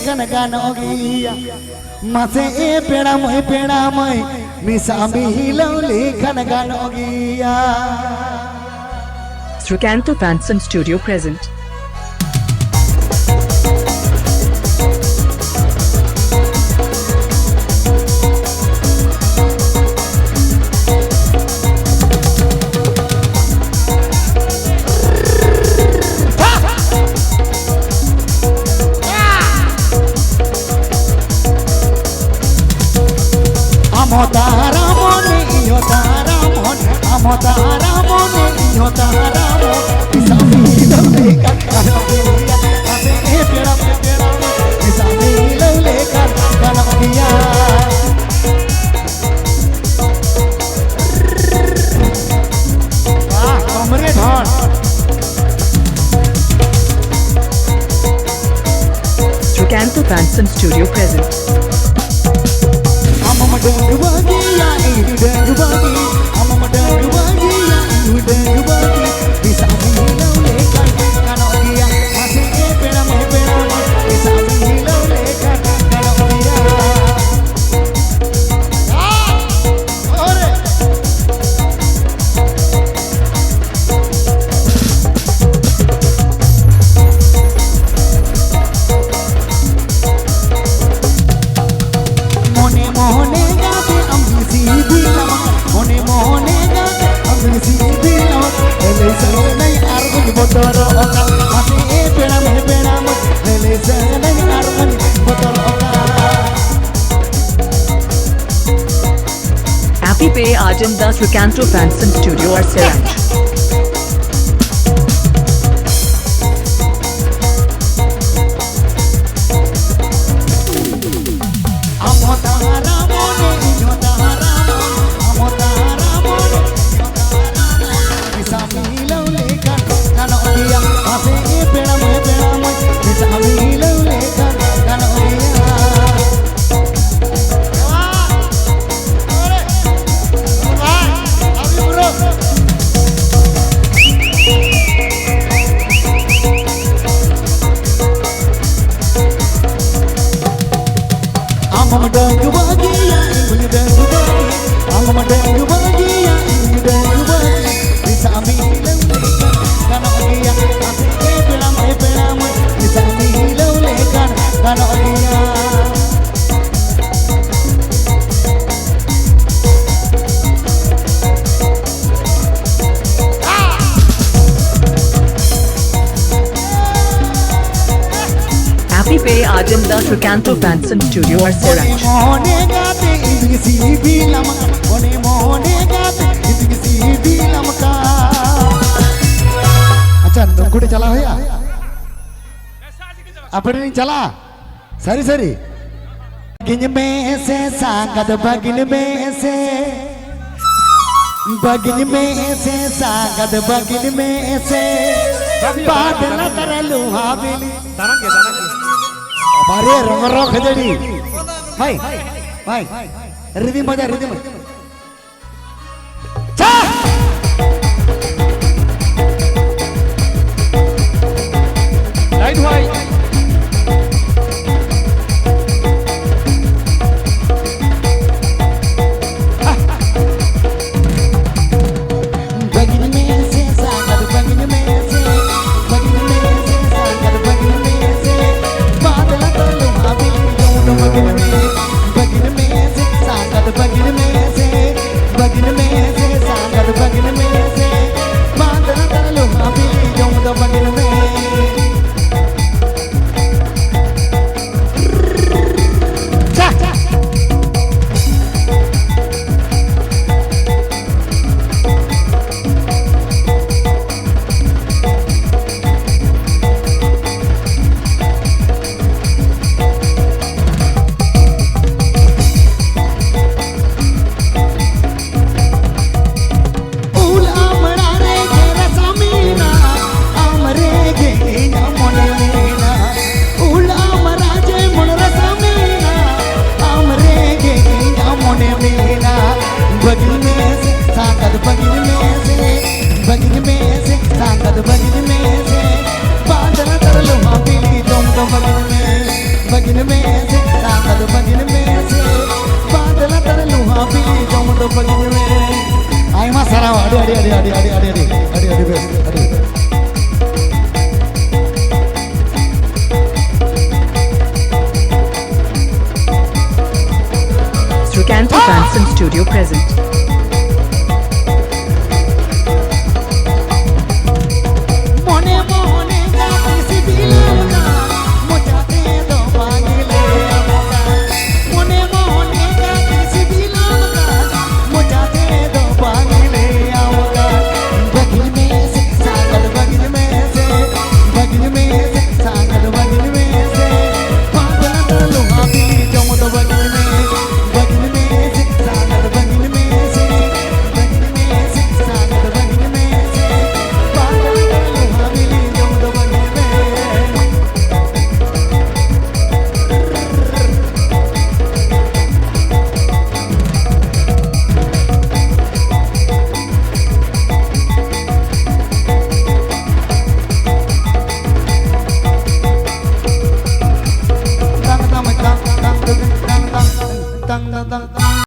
kan ganogia mase e peramai misambi hilole kan ganogia. Srikanto Fanson Studio present. Srikanto Fanson Studio present. Happy Pay Ajam the Srikanto Fanson Studio or Siranch. Happy Pay Ajam the Srikanto Fanson Studio or Siranch. अच्छा नंगुड़ी चला है अपने नहीं चला सरी सरी गिन में से सांगत बगिन में से सांगत बगिन में से बादल तरलू हावेली हमारे रंग रोक खजड़ी भाई रिदी मजा लाइट भाई बगिन में से सांगत बगिन में begin me se sangad begin me se badla tar luha bi jomd begin me ai ma sara adi best adi Srikanto Fanson Studio present.